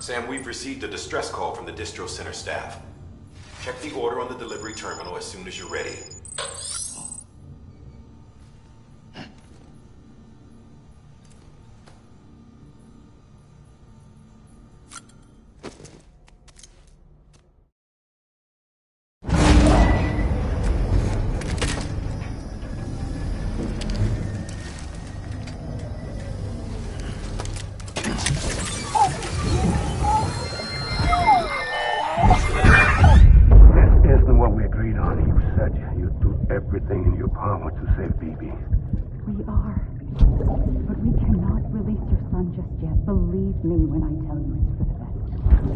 Sam, we've received a distress call from the distro center staff. Check the order on the delivery terminal as soon as you're ready. Everything in your power to save BB. We are. But we cannot release your son just yet. Believe me when I tell you it's for the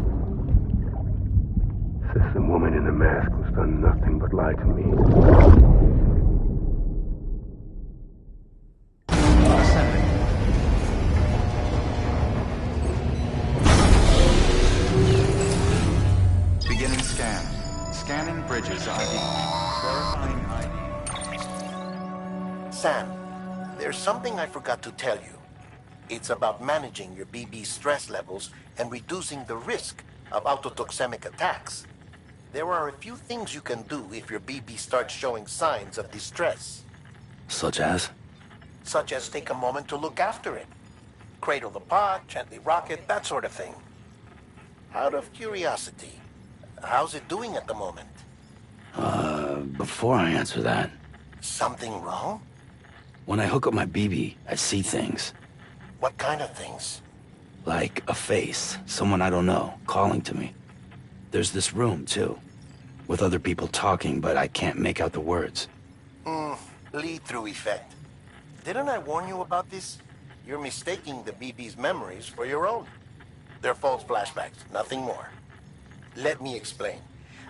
best. System woman in the mask who's done nothing but lie to me. Beginning scan. Scanning Bridges ID. Verifying ID. Sam, there's something I forgot to tell you. It's about managing your BB stress levels and reducing the risk of autotoxemic attacks. There are a few things you can do if your BB starts showing signs of distress. Such as? Such as take a moment to look after it. Cradle the pod, gently rock it, that sort of thing. Out of curiosity, how's it doing at the moment? Before I answer that... Something wrong? When I hook up my BB, I see things. What kind of things? Like a face, someone I don't know, calling to me. There's this room, too, with other people talking, but I can't make out the words. Lead-through effect. Didn't I warn you about this? You're mistaking the BB's memories for your own. They're false flashbacks, nothing more. Let me explain.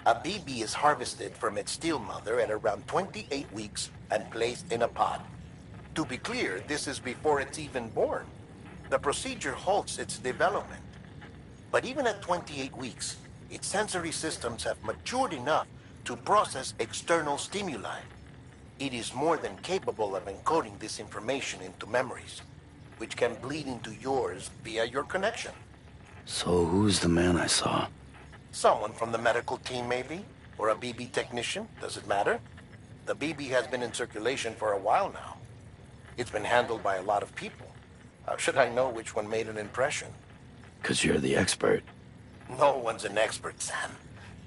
A BB is harvested from its steel mother at around 28 weeks and placed in a pod. To be clear, this is before it's even born. The procedure halts its development. But even at 28 weeks, its sensory systems have matured enough to process external stimuli. It is more than capable of encoding this information into memories, which can bleed into yours via your connection. So who's the man I saw? Someone from the medical team, maybe? Or a BB technician? Does it matter? The BB has been in circulation for a while now. It's been handled by a lot of people. How should I know which one made an impression? 'Cause you're the expert. No one's an expert, Sam.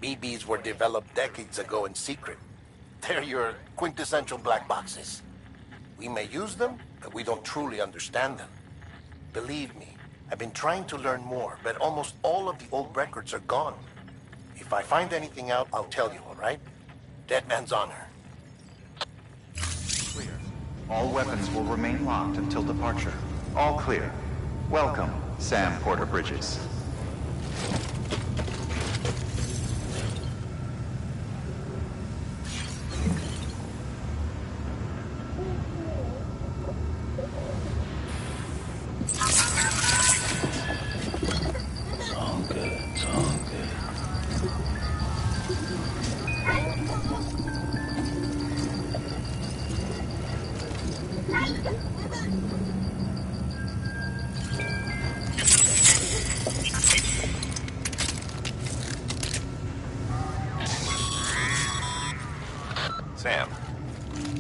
BBs were developed decades ago in secret. They're your quintessential black boxes. We may use them, but we don't truly understand them. Believe me, I've been trying to learn more, but almost all of the old records are gone. If I find anything out, I'll tell you, all right? Dead man's honor. Clear. All weapons will remain locked until departure. All clear. Welcome, Sam Porter Bridges. It's all good, it's all good. Sam,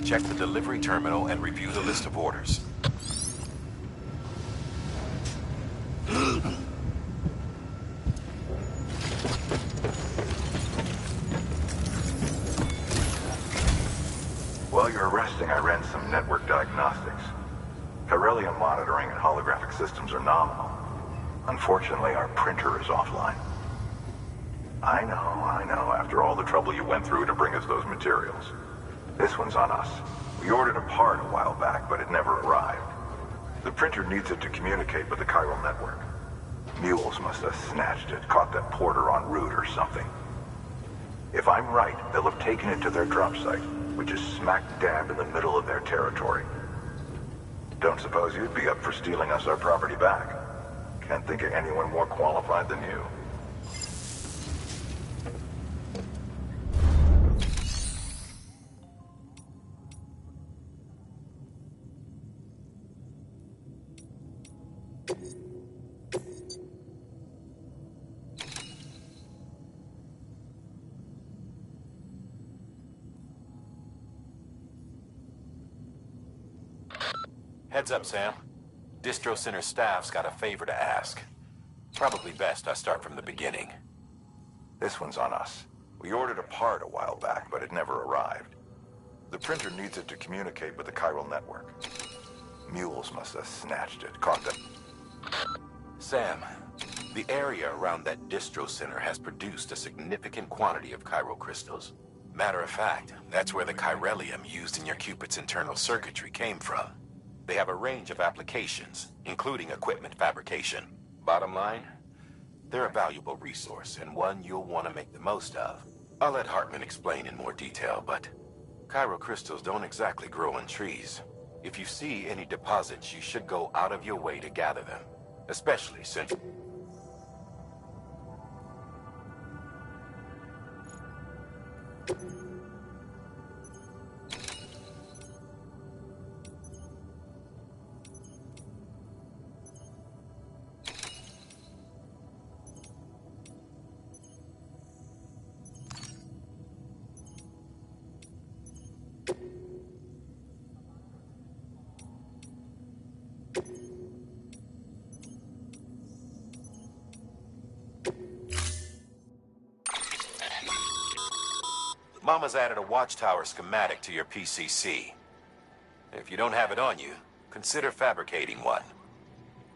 check the delivery terminal and review the list of orders. While you're resting, I ran some network diagnostics. Beryllium monitoring and holographic systems are nominal. Unfortunately, our printer is offline. I know, after all the trouble you went through to bring us those materials. This one's on us. We ordered a part a while back, but it never arrived. The printer needs it to communicate with the chiral network. Mules must have snatched it, caught that porter en route or something. If I'm right, they'll have taken it to their drop site, which is smack dab in the middle of their territory. Don't suppose you'd be up for stealing us our property back? Can't think of anyone more qualified than you. Heads up, Sam. Distro Center staff's got a favor to ask. Probably best I start from the beginning. This one's on us. We ordered a part a while back, but it never arrived. The printer needs it to communicate with the chiral network. Mules must have snatched it, caught them. Sam, the area around that distro center has produced a significant quantity of chiral crystals. Matter of fact, that's where the chiralium used in your Cupid's internal circuitry came from. They have a range of applications, including equipment fabrication. Bottom line, they're a valuable resource and one you'll want to make the most of. I'll let Hartman explain in more detail, but chiral crystals don't exactly grow on trees. If you see any deposits, you should go out of your way to gather them, especially since... Mama's added a watchtower schematic to your PCC. If you don't have it on you, consider fabricating one.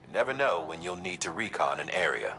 You never know when you'll need to recon an area.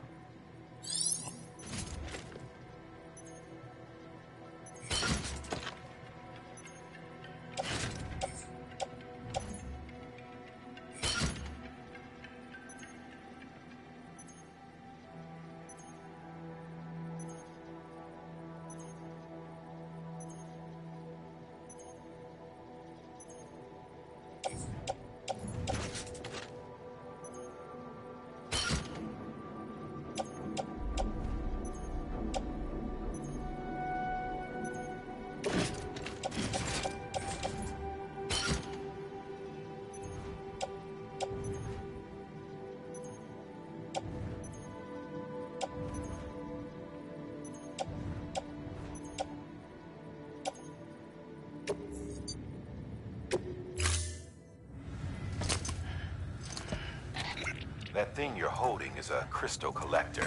That thing you're holding is a crystal collector.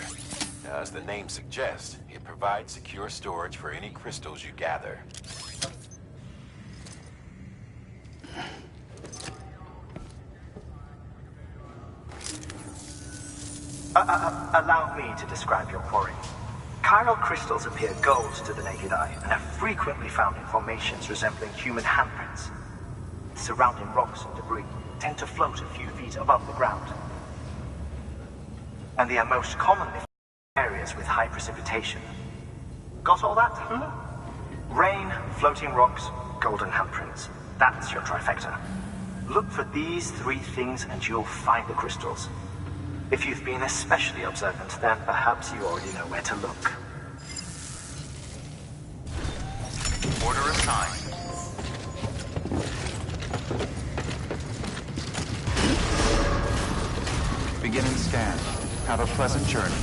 Now, as the name suggests, it provides secure storage for any crystals you gather. Allow me to describe your quarry. Chiral crystals appear gold to the naked eye and are frequently found in formations resembling human handprints. Surrounding rocks and debris tend to float a few feet above the ground. And they are most commonly found in areas with high precipitation. Got all that? Rain, floating rocks, golden handprints. That's your trifecta. Look for these three things and you'll find the crystals. If you've been especially observant, then perhaps you already know where to look. Order assigned. Beginning scan. Have a pleasant journey.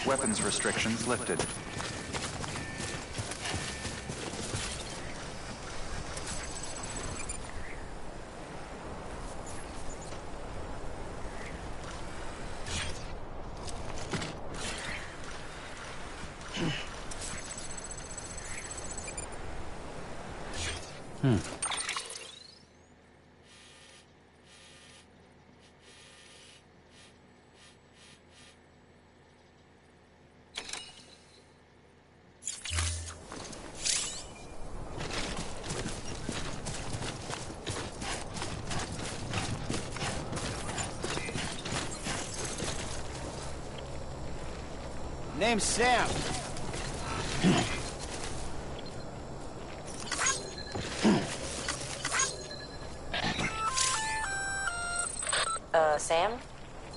Weapons restrictions lifted. Name's Sam. Sam?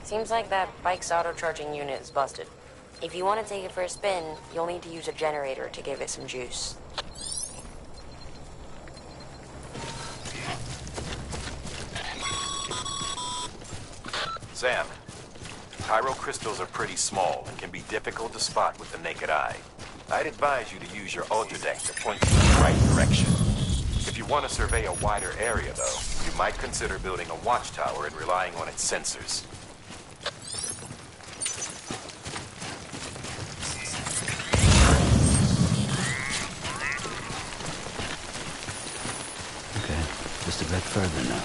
Seems like that bike's auto-charging unit is busted. If you want to take it for a spin, you'll need to use a generator to give it some juice. Sam, Pyro crystals are pretty small and can be difficult to spot with the naked eye. I'd advise you to use your ultra deck to point you in the right direction. If you want to survey a wider area, though, you might consider building a watchtower and relying on its sensors. Okay, just a bit further now.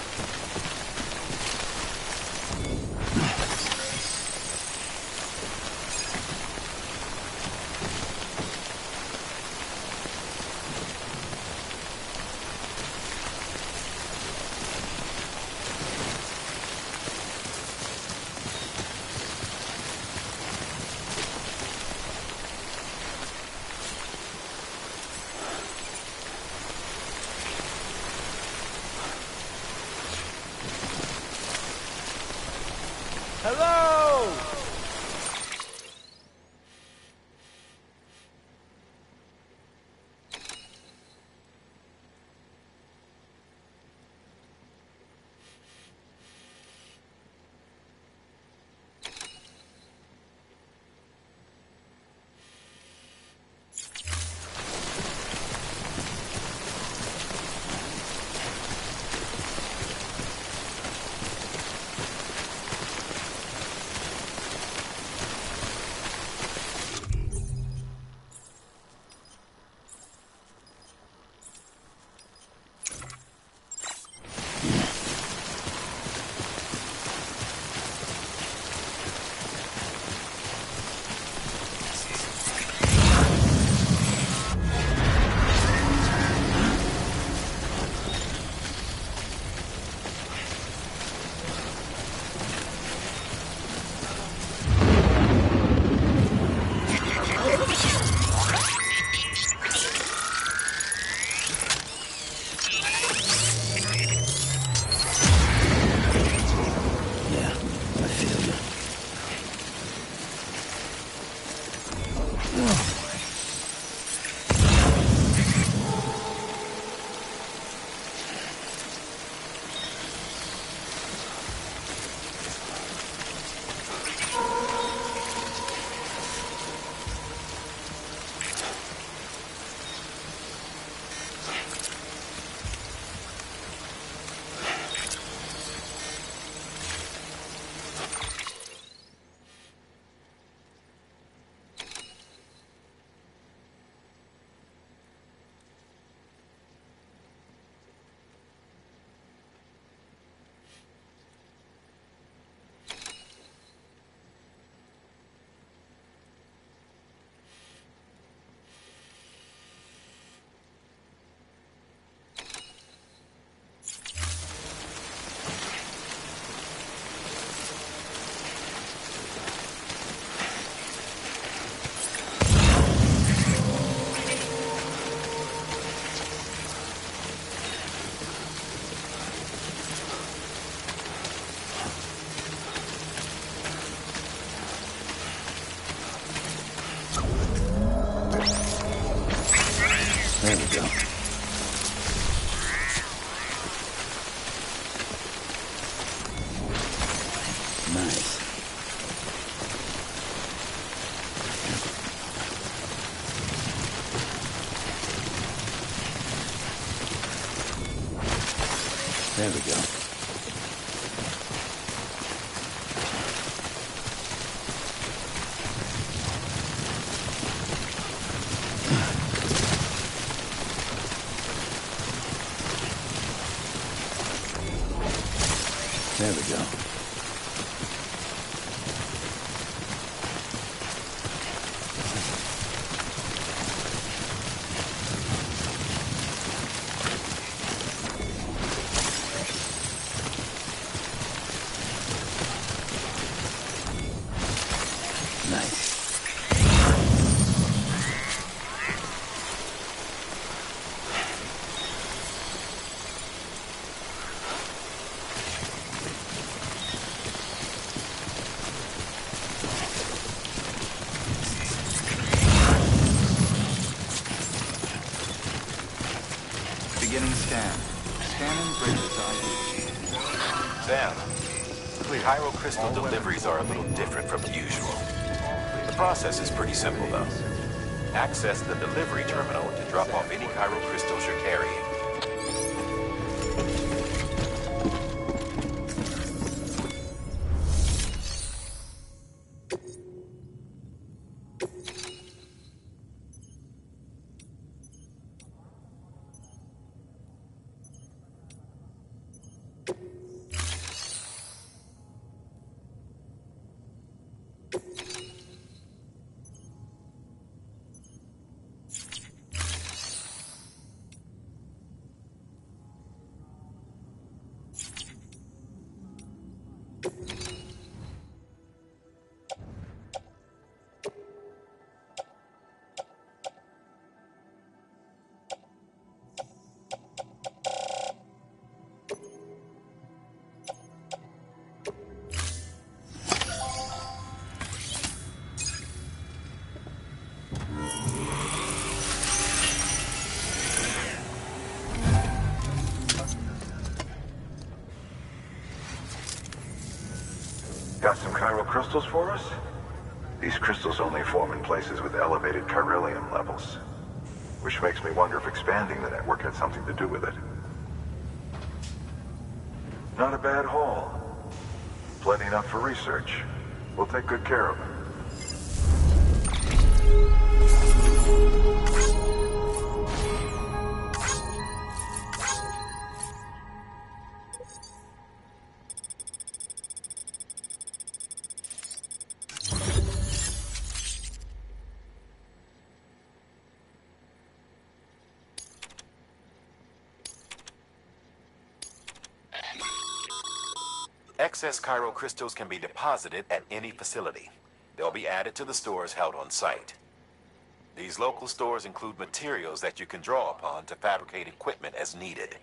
Hello! There we go. Nice. There we go. There we go. Nice. scan. Scanning bridges ID. Sam, Cairo crystal deliveries are a little different from usual. The process is pretty simple, though. Access the delivery terminal to drop off any Cairo crystals you're carrying. Got some Cairo crystals for us? These crystals only form in places with elevated chiralium levels. Which makes me wonder if expanding the network had something to do with it. Not a bad haul. Plenty enough for research. We'll take good care of it. Excess Cairo crystals can be deposited at any facility. They'll be added to the stores held on site. These local stores include materials that you can draw upon to fabricate equipment as needed.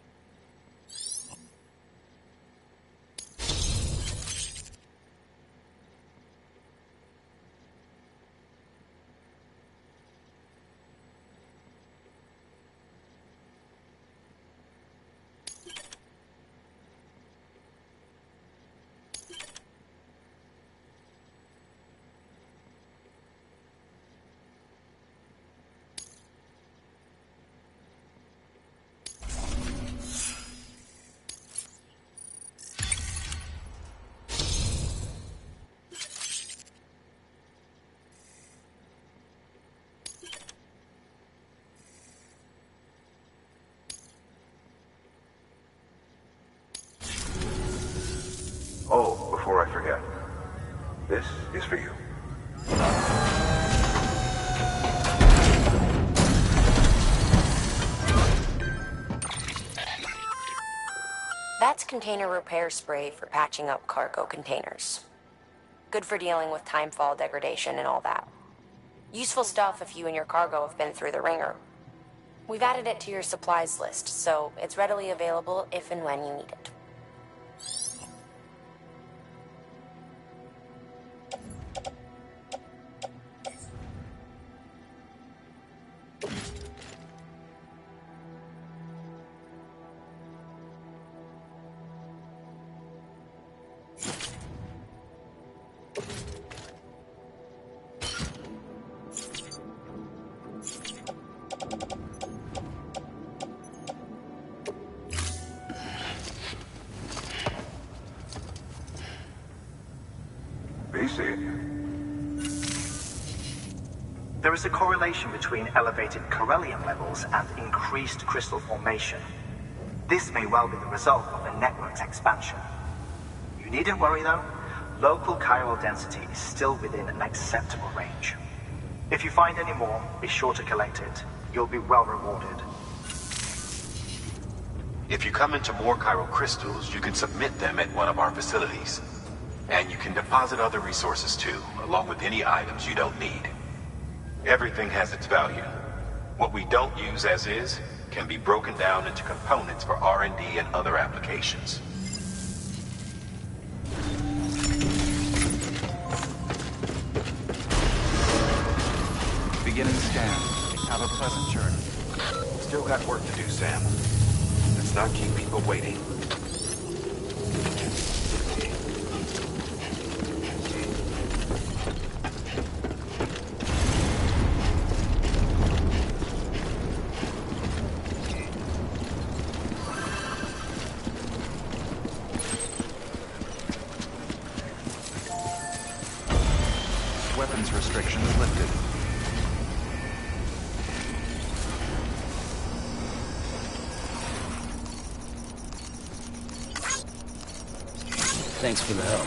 Oh, before I forget. This is for you. That's container repair spray for patching up cargo containers. Good for dealing with timefall degradation and all that. Useful stuff if you and your cargo have been through the ringer. We've added it to your supplies list, so it's readily available if and when you need it. There is a correlation between elevated chiralium levels and increased crystal formation. This may well be the result of the network's expansion. You needn't worry though. Local chiral density is still within an acceptable range. If you find any more, be sure to collect it. You'll be well rewarded. If you come into more chiral crystals, you can submit them at one of our facilities. And you can deposit other resources too, along with any items you don't need. Everything has its value. What we don't use as is can be broken down into components for R&D and other applications. Beginning scan. Have a pleasant journey. Still got work to do, Sam. Let's Let's not keep people waiting. Weapons restrictions lifted. Thanks for the help.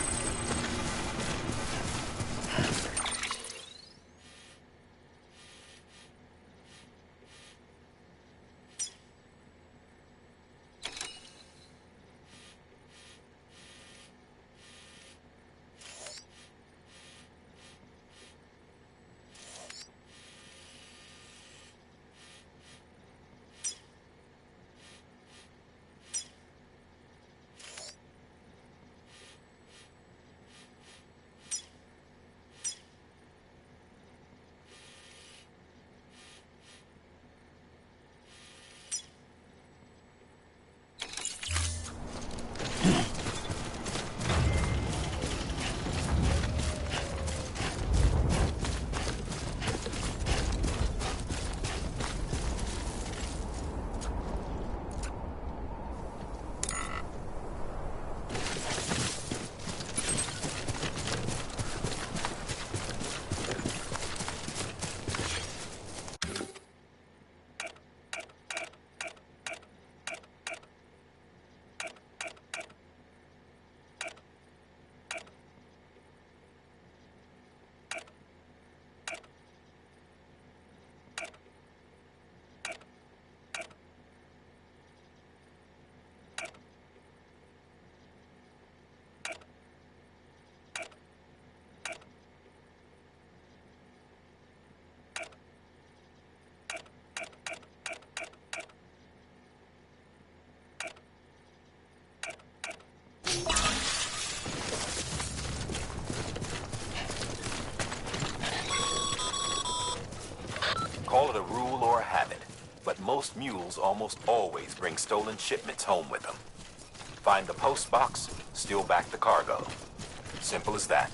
Call it a rule or a habit, but most mules almost always bring stolen shipments home with them. Find the post box, steal back the cargo. Simple as that.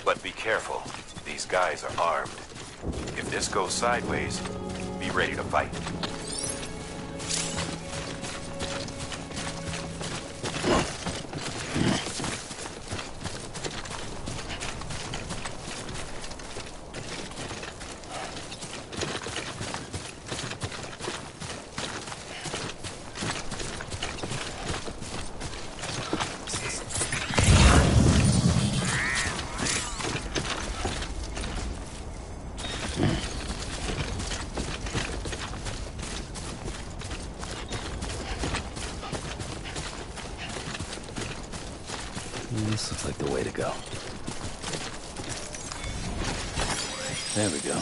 But be careful, these guys are armed. If this goes sideways, be ready to fight. This looks like the way to go. There we go.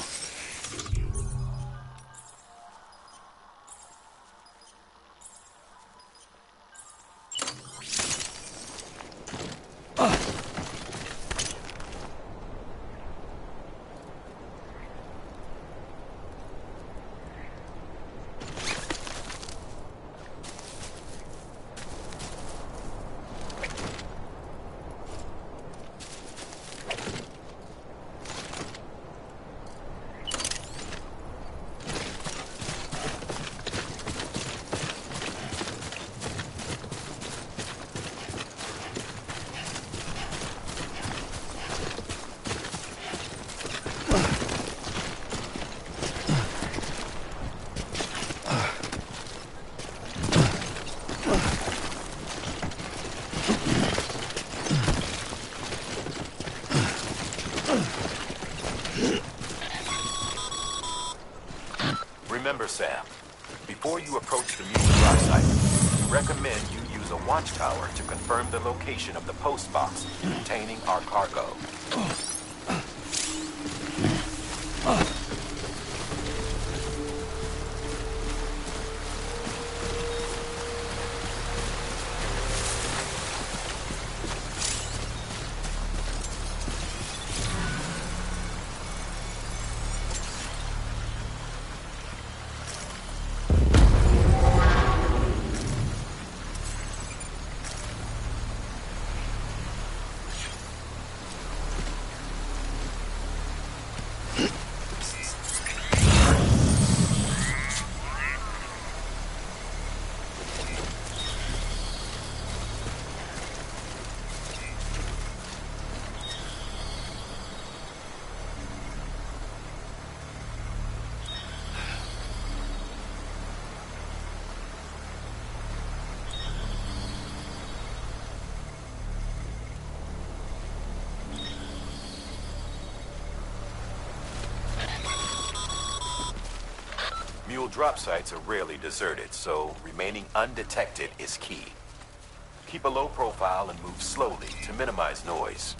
Remember, Sam, before you approach the mule drop site, recommend you use a watchtower to confirm the location of the post box containing our cargo. Fuel drop sites are rarely deserted, so remaining undetected is key. Keep a low profile and move slowly to minimize noise.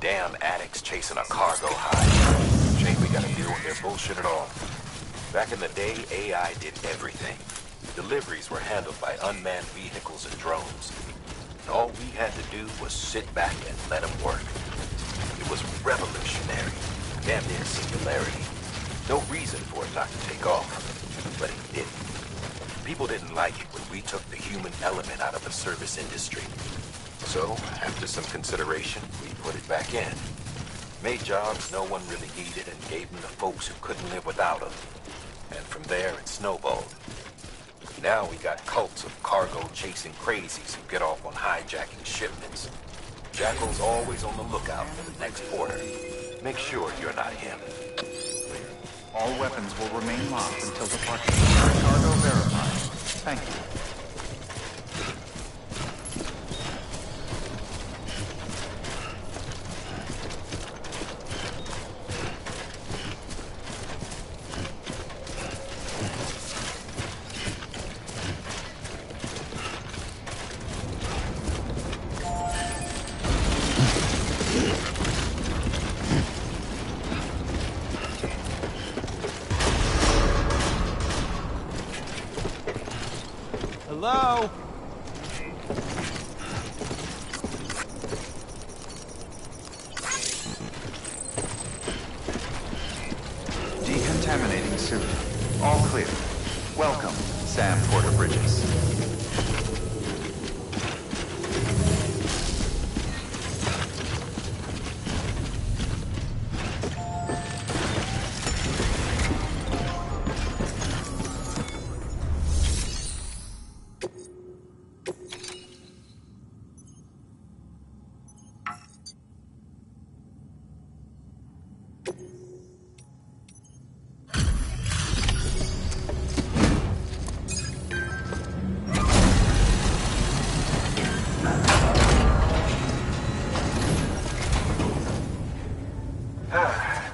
Damn addicts chasing a cargo high. Shame we gotta deal with their bullshit at all. Back in the day, AI did everything. Deliveries were handled by unmanned vehicles and drones. And all we had to do was sit back and let them work. It was revolutionary. Damn near singularity. No reason for it not to take off. But it didn't. People didn't like it when we took the human element out of the service industry. So, after some consideration, we put it back in. Made jobs no one really needed and gave them to folks who couldn't live without them. And from there, it snowballed. Now we got cults of cargo-chasing crazies who get off on hijacking shipments. Jackal's always on the lookout for the next order. Make sure you're not him. All weapons will remain locked until departure. Cargo verified. Thank you. Hello? Decontaminating suit. All clear. Welcome, Sam Porter Bridges.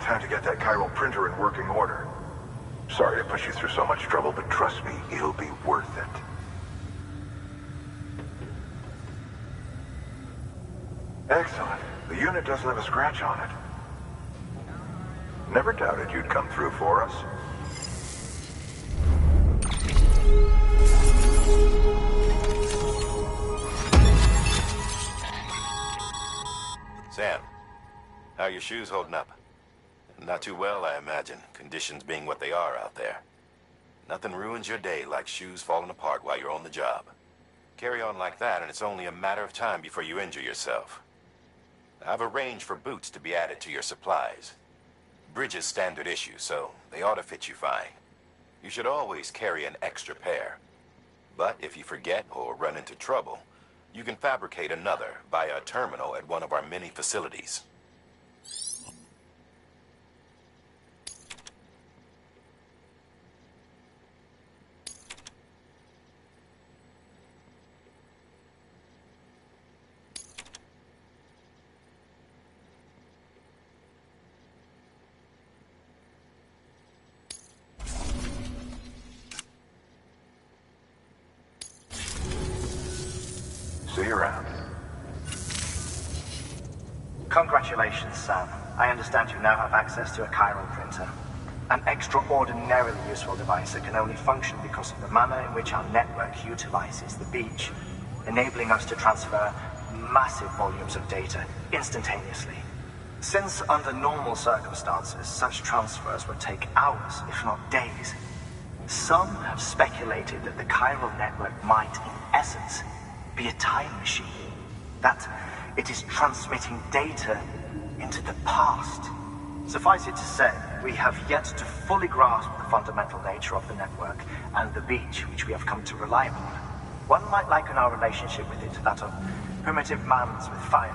Time to get that chiral printer in working order. Sorry to push you through so much trouble, but trust me, it'll be worth it. Excellent. The unit doesn't have a scratch on it. Never doubted you'd come through for us. Sam, how are your shoes holding up? Not too well, I imagine, conditions being what they are out there. Nothing ruins your day like shoes falling apart while you're on the job. Carry on like that, and it's only a matter of time before you injure yourself. I've arranged for boots to be added to your supplies. Bridges standard issue, so they ought to fit you fine. You should always carry an extra pair. But if you forget or run into trouble, you can fabricate another via a terminal at one of our many facilities. See you around. Congratulations, Sam. I understand you now have access to a chiral printer. An extraordinarily useful device that can only function because of the manner in which our network utilizes the beach, enabling us to transfer massive volumes of data instantaneously. Since under normal circumstances, such transfers would take hours, if not days, some have speculated that the chiral network might, in essence, be a time machine. That it is transmitting data into the past. Suffice it to say, we have yet to fully grasp the fundamental nature of the network and the beach which we have come to rely upon. One might liken our relationship with it to that of primitive mans with fire.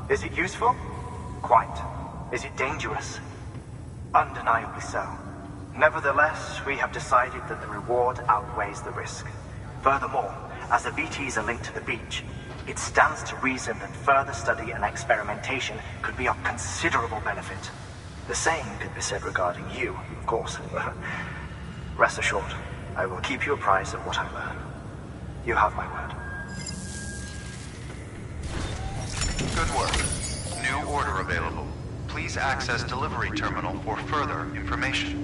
Is it useful? Quite. Is it dangerous? Undeniably so. Nevertheless, we have decided that the reward outweighs the risk. Furthermore, as the BTs are linked to the beach, it stands to reason that further study and experimentation could be of considerable benefit. The same could be said regarding you, of course. Rest assured, I will keep you apprised of what I learn. You have my word. Good work. New New order available. Please access delivery terminal for further information.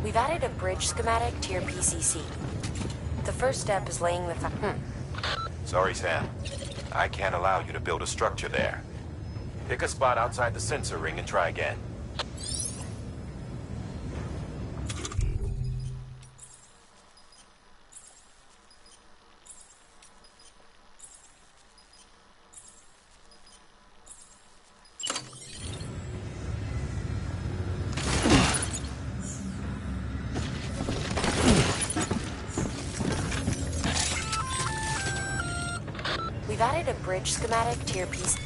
We've added a bridge schematic to your PCC. The first step is laying the Sorry, Sam. I can't allow you to build a structure there. Pick a spot outside the sensor ring and try again. We've added a bridge schematic to your PC.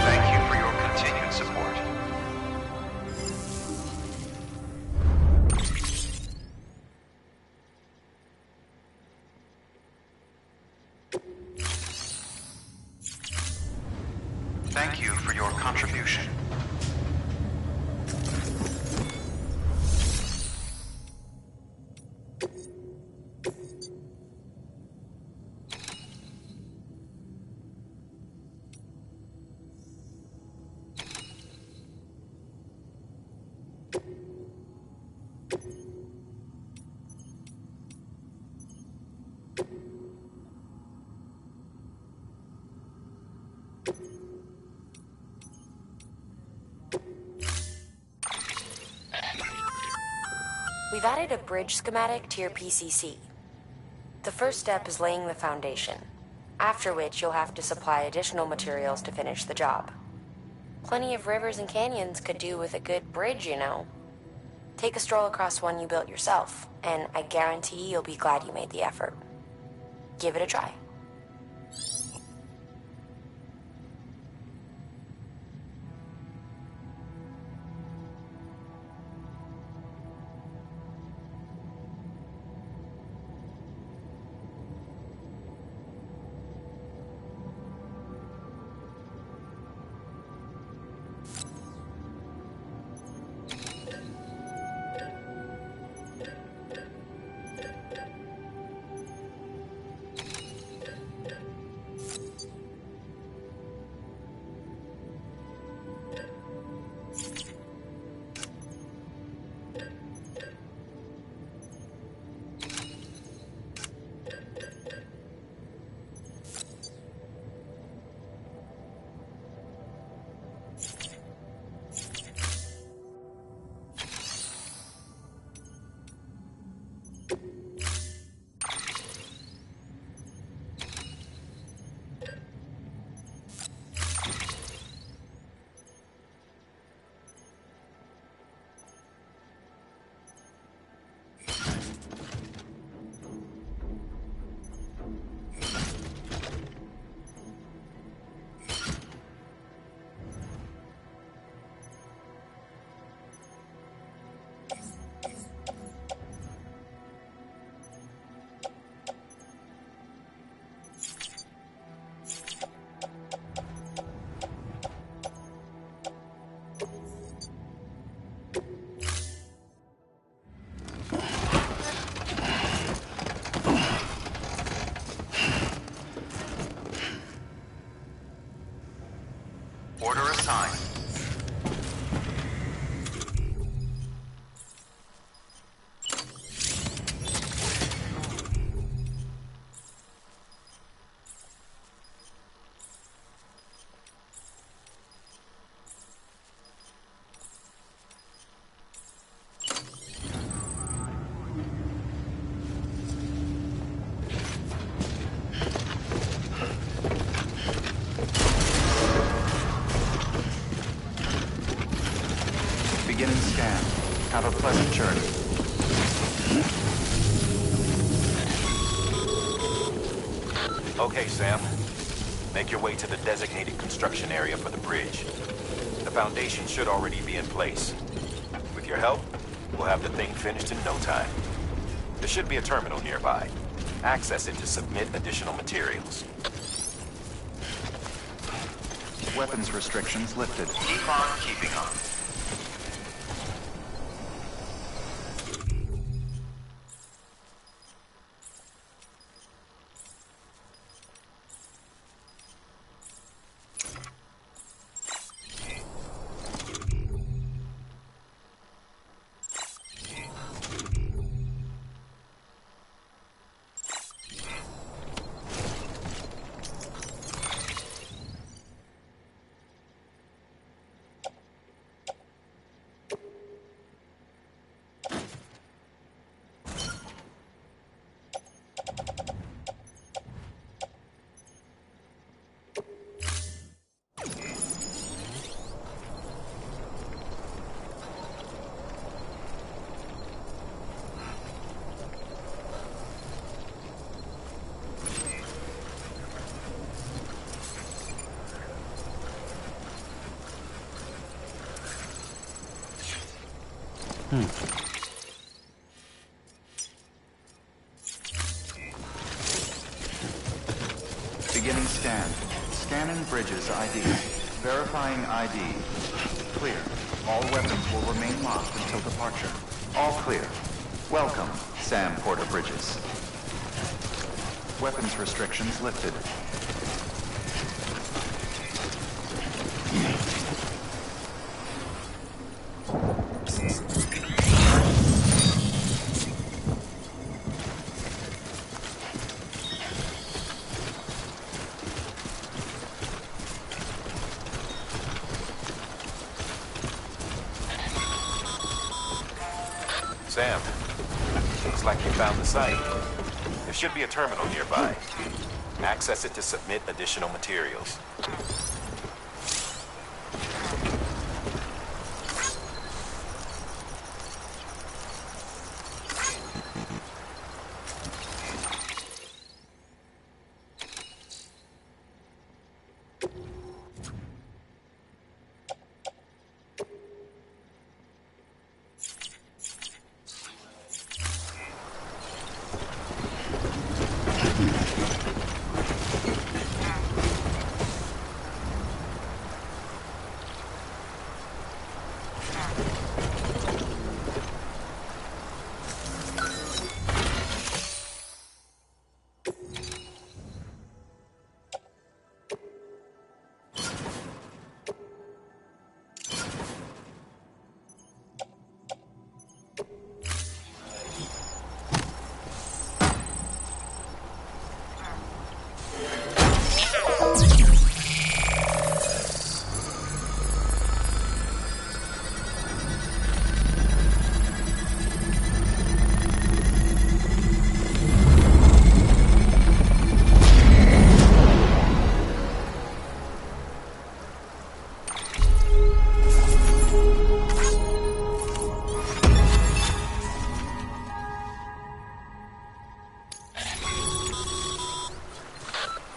Thank you for your continued support. Thank you for your contribution. We've added a bridge schematic to your PCC. The first step is laying the foundation, after which you'll have to supply additional materials to finish the job. Plenty of rivers and canyons could do with a good bridge, you know. Take a stroll across one you built yourself, and I guarantee you'll be glad you made the effort. Give it a try. time. Beginning scan. Have a pleasant journey. Okay, Sam. Make your way to the designated construction area for the bridge. The foundation should already be in place. With your help, we'll have the thing finished in no time. There should be a terminal nearby. Access it to submit additional materials. Weapons restrictions lifted. Keep on keeping on. Beginning scan. Scanning bridges ID. Verifying ID. Clear. All weapons will remain locked until departure. All clear. Welcome, Sam Porter Bridges. Weapons restrictions lifted. Sam, looks like you found the site. There should be a terminal nearby. Access it to submit additional materials.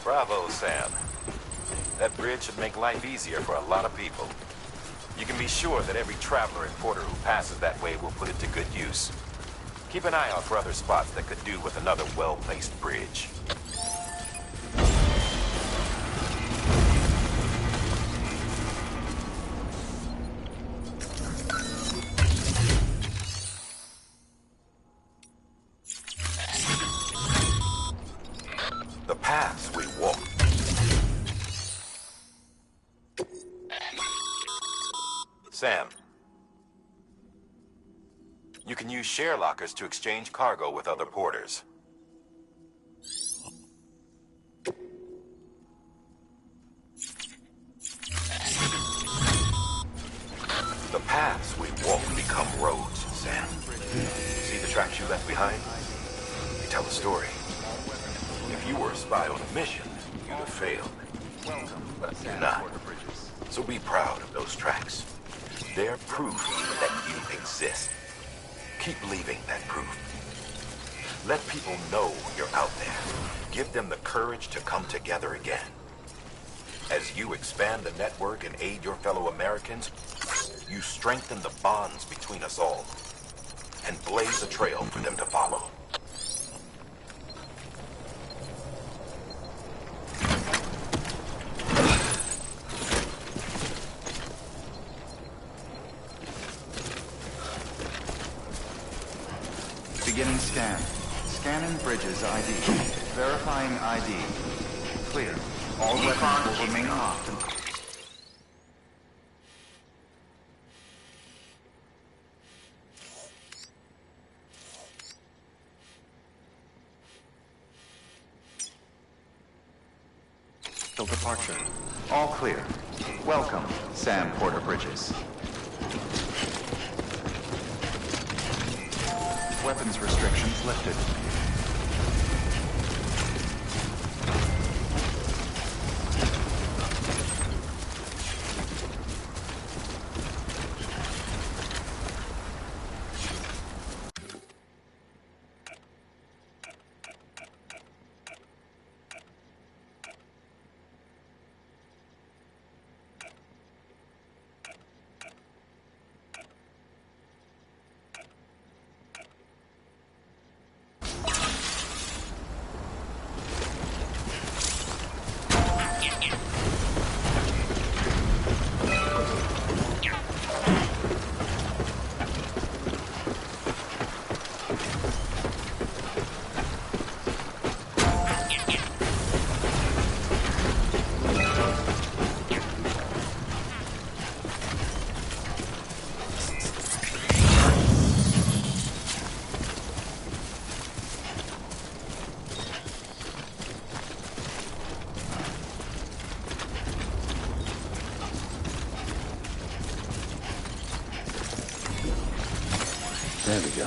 Bravo, Sam. That bridge should make life easier for a lot of people. You can be sure that every traveler and porter who passes that way will put it to good use. Keep an eye out for other spots that could do with another well-placed bridge. The paths we walk. Sam. You can use share lockers to exchange cargo with other porters. The paths we walk become roads, Sam. See the tracks you left behind? They tell a story. If you were a spy on a mission, you'd have failed. But you're not. So be proud of those tracks. They're proof that you exist. Keep leaving that proof. Let people know you're out there. Give them the courage to come together again. As you expand the network and aid your fellow Americans, you strengthen the bonds between us all and blaze a trail for them to follow. Beginning scan. Scanning bridges ID. Verifying ID. Clear. All weapons will remain locked. Until departure. All clear. Welcome, Sam Porter Bridges. Weapons restrictions lifted. There we go.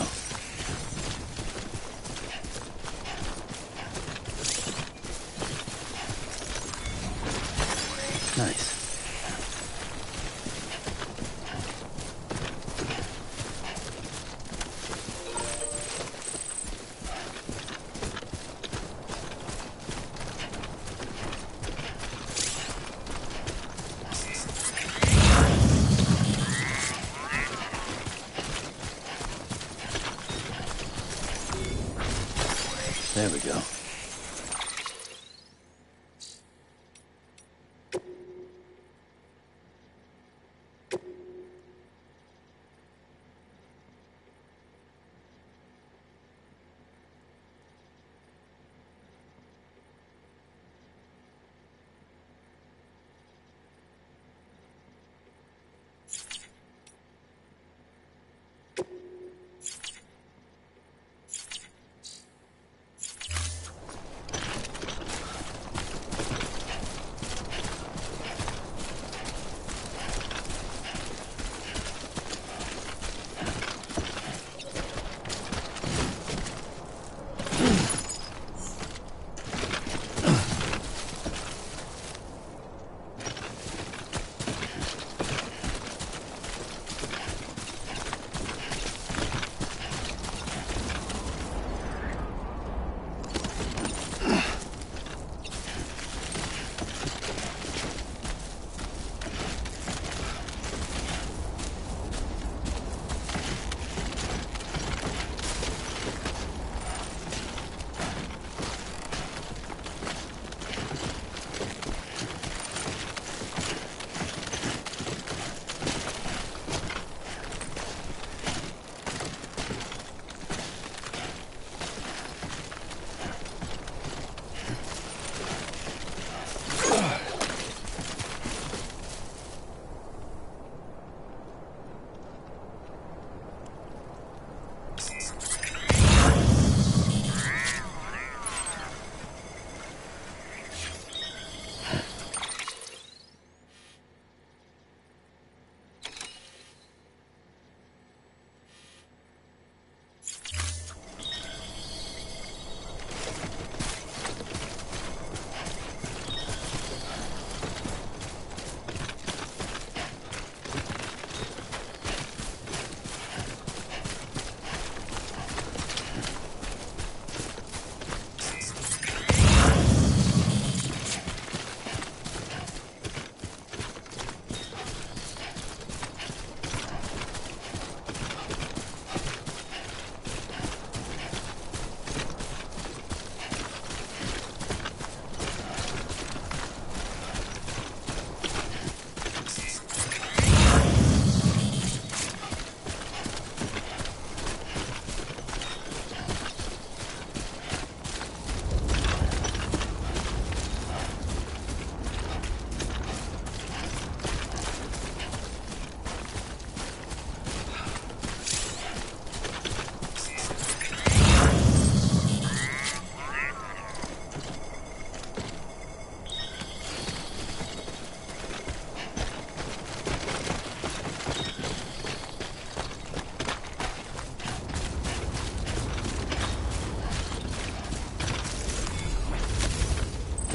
Nice. There we go.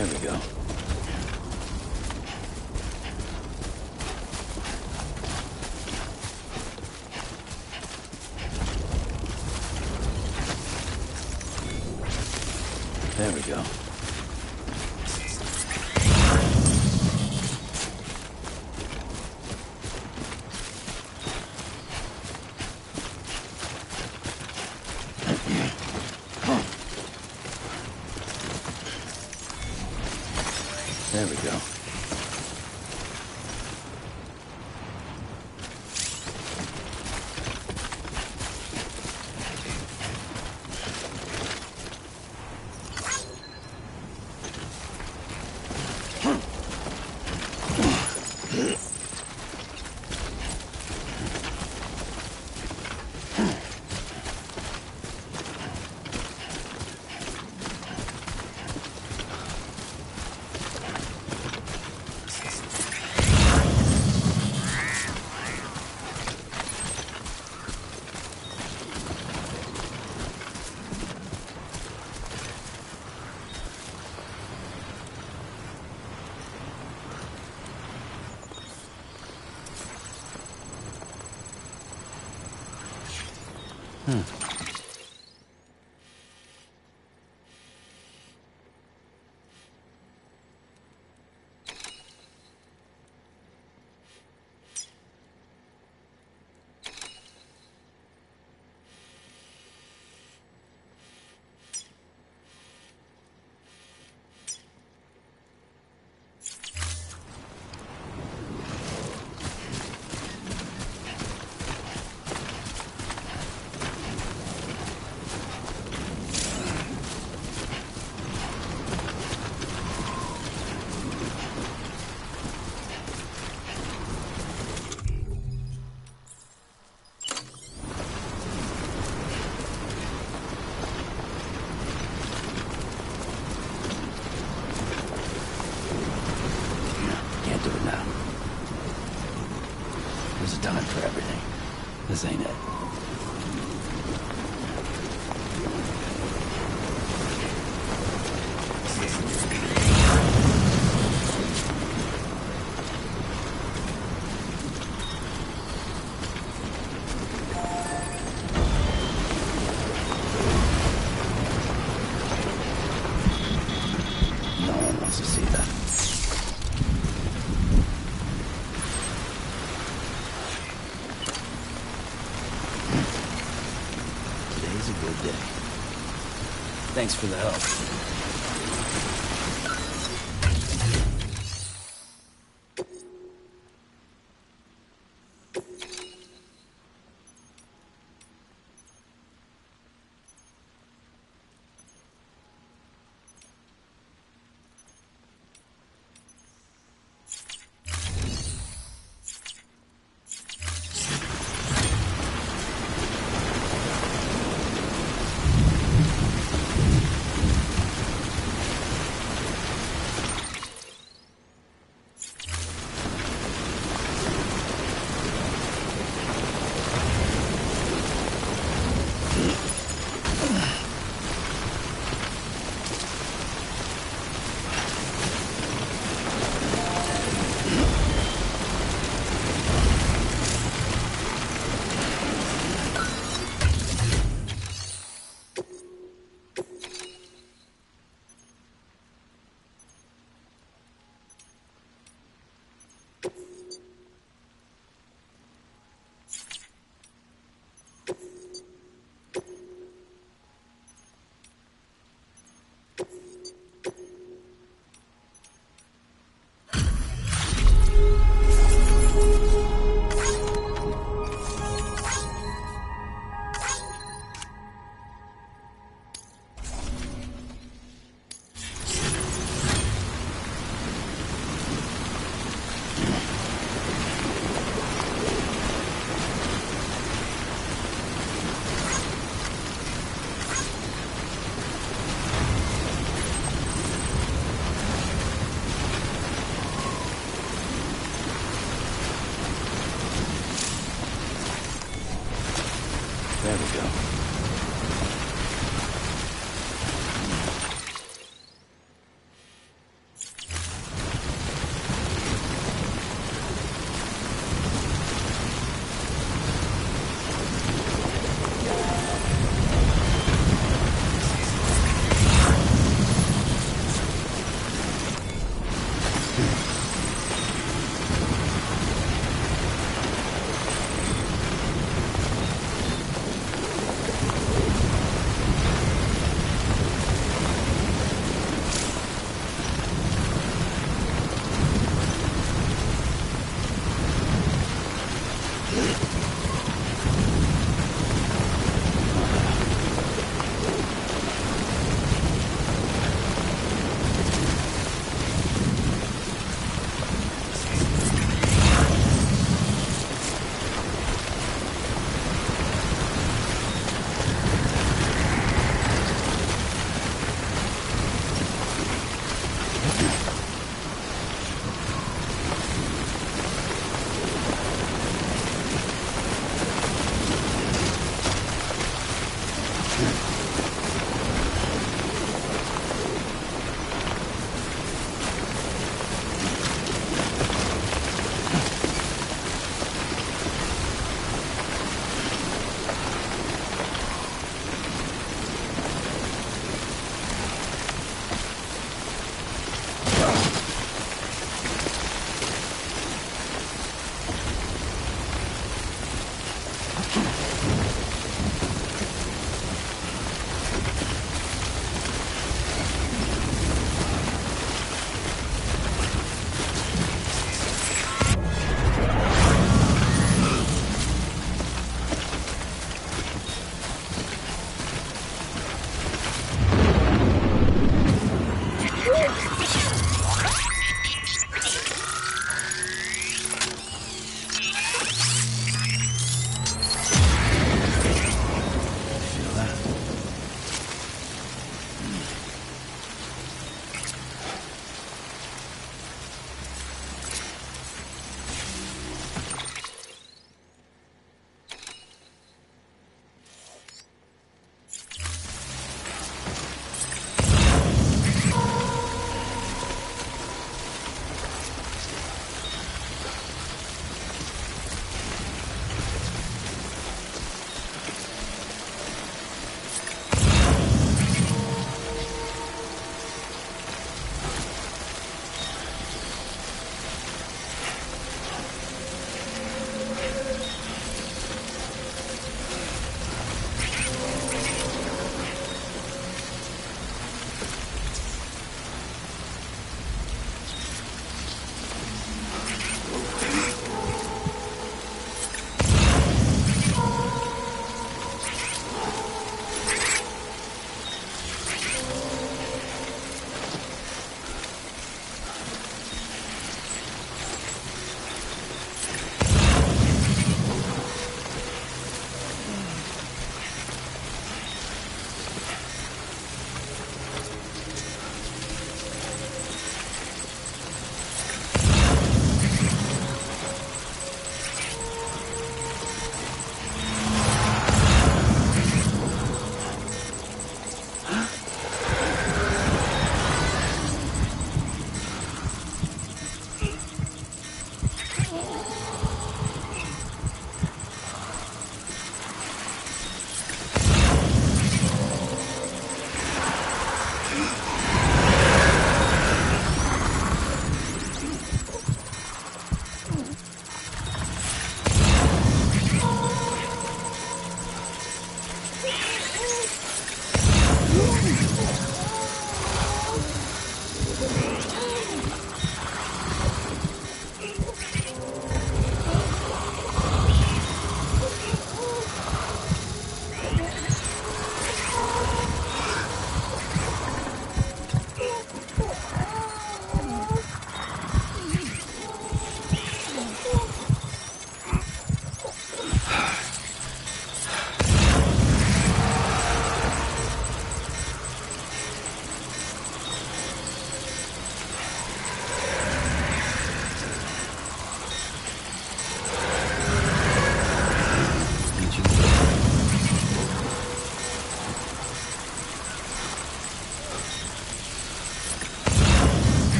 There we go. There we go. There we go. Time for everything. This ain't it. No one wants to see that. Thanks for the help.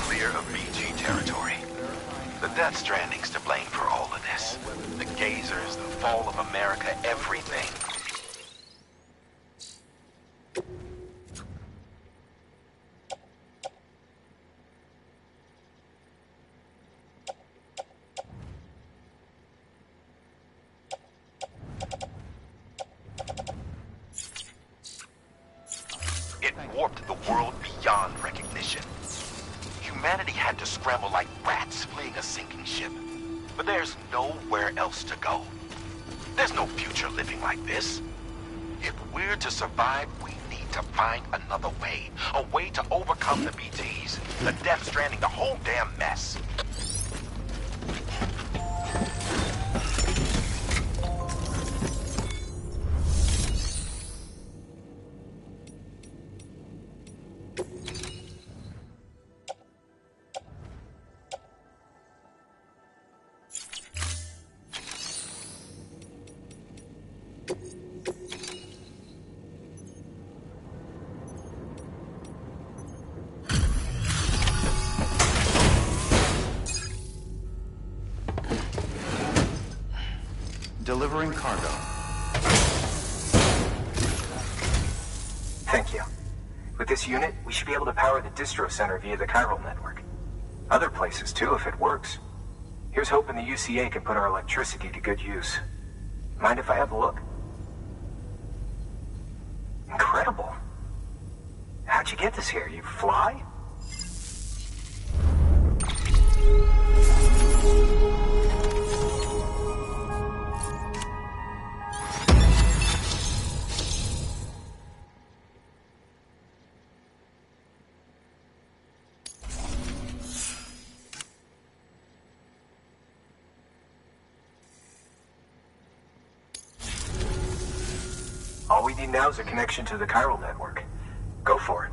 clear of BG territory. The Death Stranding's to blame for all of this. The Gazers, the fall of America, everything. It warped the world beyond recognition. Humanity had to scramble like rats fleeing a sinking ship. But there's nowhere else to go. There's no future living like this. If we're to survive, we need to find another way. A way to overcome the BTs, the Death Stranding, the whole damn mess. Delivering cargo. Thank you. With this unit, we should be able to power the distro center via the chiral network. Other places too, if it works. Here's hoping the UCA can put our electricity to good use. Mind if I have a look? Incredible. How'd you get this here? You fly? All we need now is a connection to the chiral network. Go for it.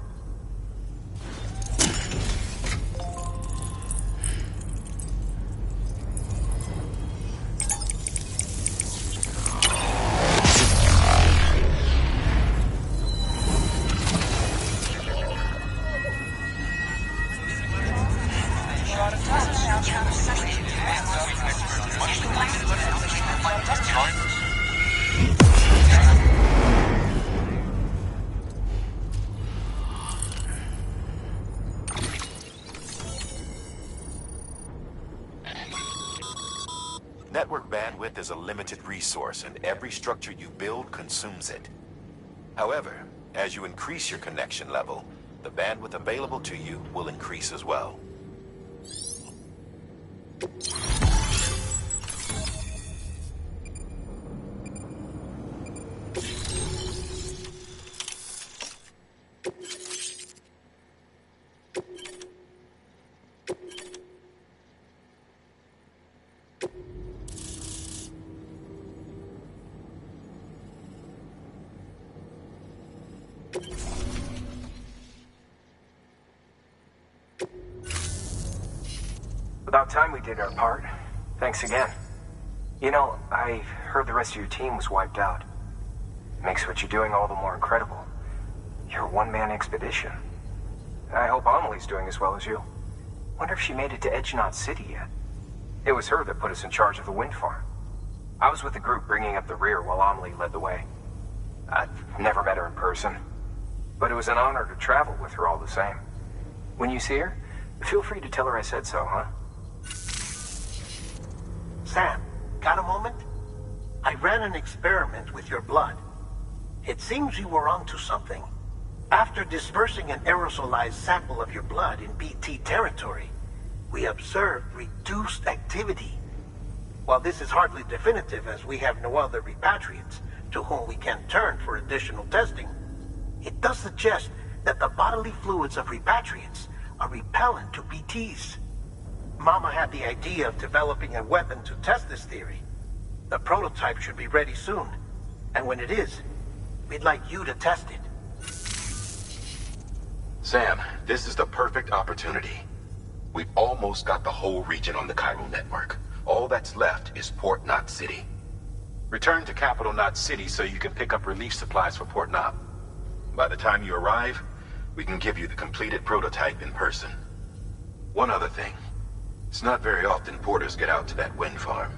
Network bandwidth is a limited resource, and every structure you build consumes it. However, as you increase your connection level, the bandwidth available to you will increase as well. About time we did our part. Thanks again. You know, I heard the rest of your team was wiped out. Makes what you're doing all the more incredible. You're a one-man expedition. I hope Amelie's doing as well as you. Wonder if she made it to Edgenot City yet. It was her that put us in charge of the wind farm. I was with the group bringing up the rear while Amelie led the way. I've never met her in person, but it was an honor to travel with her all the same. When you see her, feel free to tell her I said so, huh? Sam, got a moment? I ran an experiment with your blood. It seems you were onto something. After dispersing an aerosolized sample of your blood in BT territory, we observed reduced activity. While this is hardly definitive, as we have no other repatriates to whom we can turn for additional testing, it does suggest that the bodily fluids of repatriates are repellent to BTs. Mama had the idea of developing a weapon to test this theory. The prototype should be ready soon, and when it is, we'd like you to test it. Sam, this is the perfect opportunity. We've almost got the whole region on the chiral network. All that's left is Port Knot City. Return to Capital Knot City so you can pick up relief supplies for Port Knot. By the time you arrive, we can give you the completed prototype in person. One other thing. It's not very often porters get out to that wind farm.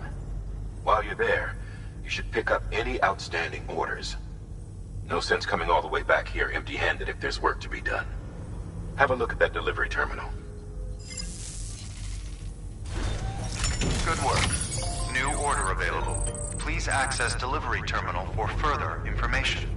While you're there, you should pick up any outstanding orders. No sense coming all the way back here empty-handed if there's work to be done. Have a look at that delivery terminal. Good work. New order available. Please access delivery terminal for further information.